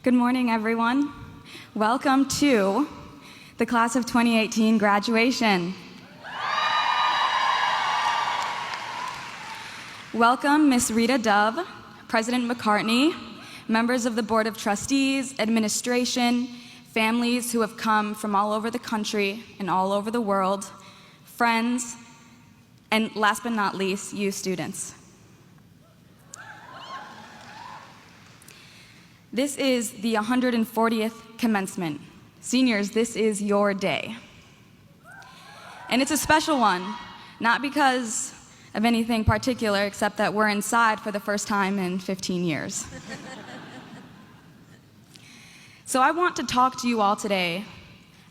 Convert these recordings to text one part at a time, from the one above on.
Good morning, everyone. Welcome to the class of 2018 graduation. Welcome, Miss Rita Dove, President McCartney, members of the Board of Trustees, administration, families who have come from all over the country and all over the world, friends, and last but not least, you students. This is the 140th commencement. Seniors, this is your day. And it's a special one, not because of anything particular, except that we're inside for the first time in 15 years. So I want to talk to you all today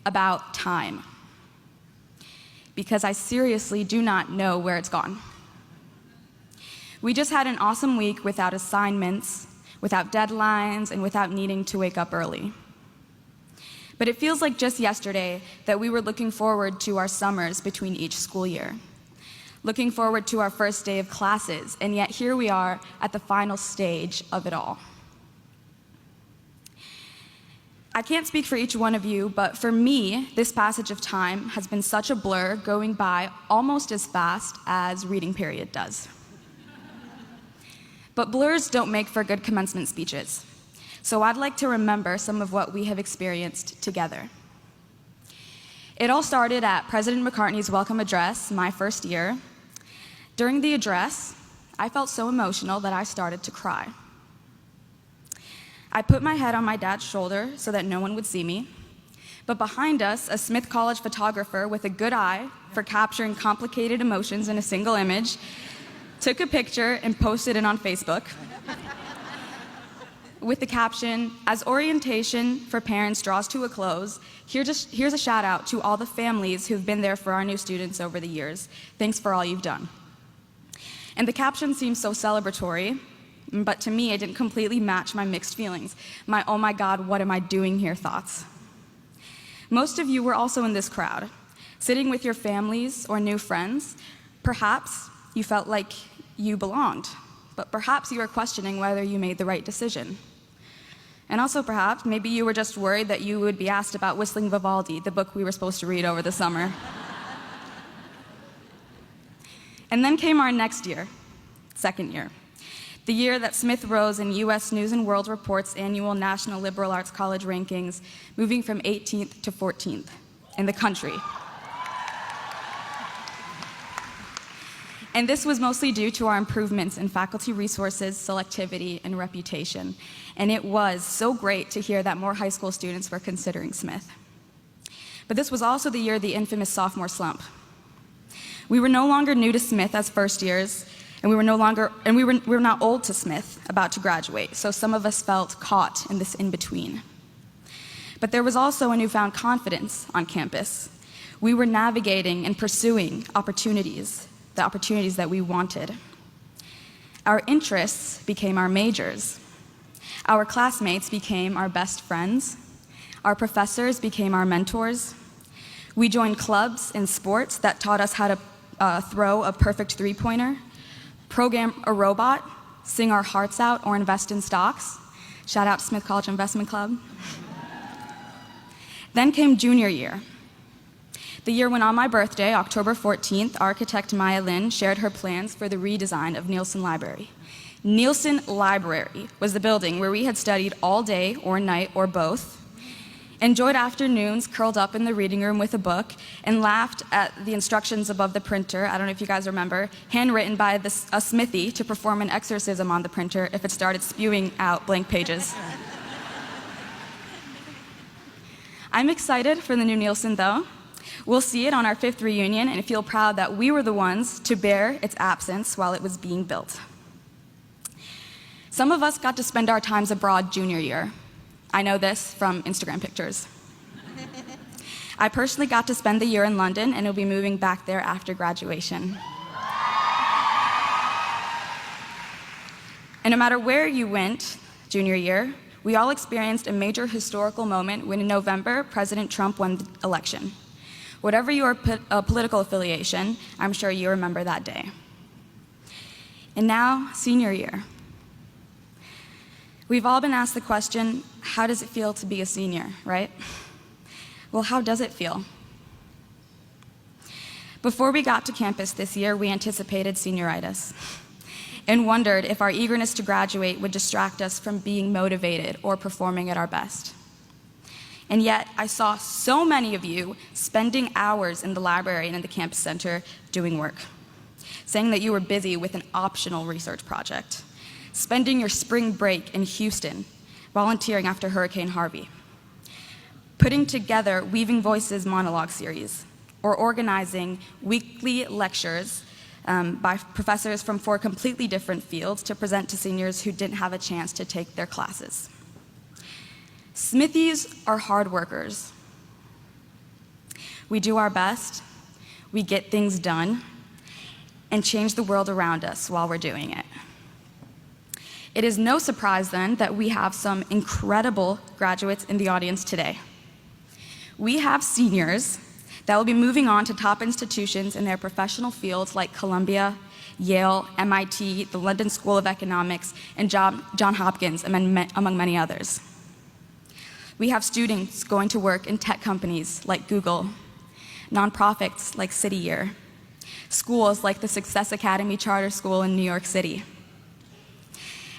about time, because I seriously do not know where it's gone. We just had an awesome week without assignments, without deadlines, and without needing to wake up early. But it feels like just yesterday that we were looking forward to our summers between each school year, looking forward to our first day of classes, and yet here we are at the final stage of it all. I can't speak for each one of you, but for me, this passage of time has been such a blur, going by almost as fast as reading period does. But blurs don't make for good commencement speeches, so I'd like to remember some of what we have experienced together. It all started at President McCartney's welcome address, my first year. During the address, I felt so emotional that I started to cry. I put my head on my dad's shoulder so that no one would see me, but behind us, a Smith College photographer with a good eye for capturing complicated emotions in a single image took a picture and posted it on Facebook with the caption, "As orientation for parents draws to a close, here's a shout out to all the families who've been there for our new students over the years. Thanks for all you've done." And the caption seemed so celebratory, but to me, it didn't completely match my mixed feelings, my "oh my God, what am I doing here" thoughts. Most of you were also in this crowd, sitting with your families or new friends. Perhaps you felt like you belonged, but perhaps you were questioning whether you made the right decision. And also perhaps, maybe you were just worried that you would be asked about Whistling Vivaldi, the book we were supposed to read over the summer. And then came our next year, second year, the year that Smith rose in U.S. News & World Report's annual National Liberal Arts College rankings, moving from 18th to 14th in the country. And this was mostly due to our improvements in faculty resources, selectivity, and reputation. And it was so great to hear that more high school students were considering Smith. But this was also the year of the infamous sophomore slump. We were no longer new to Smith as first years, and we were not old to Smith, about to graduate, so some of us felt caught in this in-between. But there was also a newfound confidence on campus. We were navigating and pursuing opportunities, the opportunities that we wanted. Our interests became our majors. Our classmates became our best friends. Our professors became our mentors. We joined clubs and sports that taught us how to throw a perfect three-pointer, program a robot, sing our hearts out, or invest in stocks. Shout out to Smith College Investment Club. Then came junior year, the year when on my birthday, October 14th, architect Maya Lin shared her plans for the redesign of Nielsen Library. Nielsen Library was the building where we had studied all day or night or both, enjoyed afternoons curled up in the reading room with a book, and laughed at the instructions above the printer, I don't know if you guys remember, handwritten by a Smithy to perform an exorcism on the printer if it started spewing out blank pages. I'm excited for the new Nielsen, though. We'll see it on our 5th reunion and feel proud that we were the ones to bear its absence while it was being built. Some of us got to spend our times abroad junior year. I know this from Instagram pictures. I personally got to spend the year in London and will be moving back there after graduation. And no matter where you went junior year, we all experienced a major historical moment when in November, President Trump won the election. Whatever your political affiliation, I'm sure you remember that day. And now, senior year. We've all been asked the question, how does it feel to be a senior, right? Well, how does it feel? Before we got to campus this year, we anticipated senioritis and wondered if our eagerness to graduate would distract us from being motivated or performing at our best. And yet, I saw so many of you spending hours in the library and in the campus center doing work, saying that you were busy with an optional research project, spending your spring break in Houston, volunteering after Hurricane Harvey, putting together Weaving Voices monologue series, or organizing weekly lectures by professors from 4 completely different fields to present to seniors who didn't have a chance to take their classes. Smithies are hard workers. We do our best, we get things done, and change the world around us while we're doing it. It is no surprise then that we have some incredible graduates in the audience today. We have seniors that will be moving on to top institutions in their professional fields like Columbia, Yale, MIT, the London School of Economics, and John Hopkins, among many others. We have students going to work in tech companies like Google, nonprofits like City Year, schools like the Success Academy Charter School in New York City,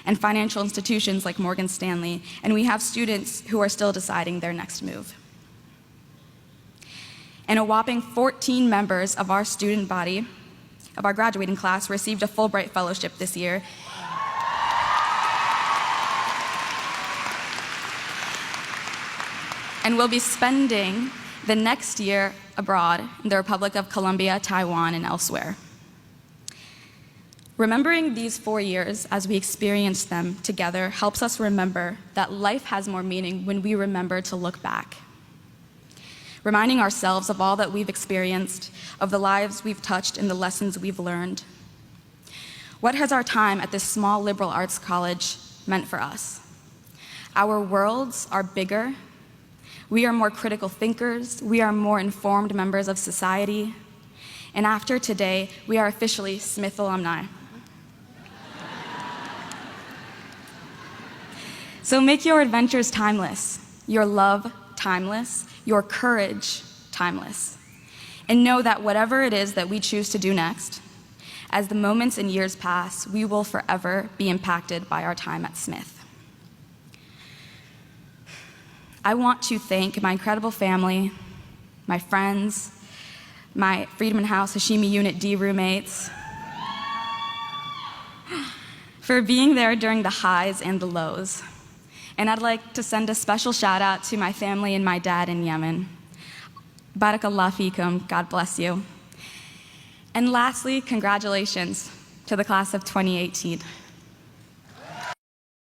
and financial institutions like Morgan Stanley, and we have students who are still deciding their next move. And a whopping 14 members of our student body, of our graduating class, received a Fulbright Fellowship this year. And will be spending the next year abroad in the Republic of Colombia, Taiwan, and elsewhere. Remembering these 4 years as we experience them together helps us remember that life has more meaning when we remember to look back. Reminding ourselves of all that we've experienced, of the lives we've touched and the lessons we've learned. What has our time at this small liberal arts college meant for us? Our worlds are bigger. We are more critical thinkers. We are more informed members of society. And after today, we are officially Smith alumni. So make your adventures timeless, your love timeless, your courage timeless. And know that whatever it is that we choose to do next, as the moments and years pass, we will forever be impacted by our time at Smith. I want to thank my incredible family, my friends, my Friedman House Hashimi Unit D roommates, for being there during the highs and the lows. And I'd like to send a special shout out to my family and my dad in Yemen. Barakallah fikum, God bless you. And lastly, congratulations to the class of 2018.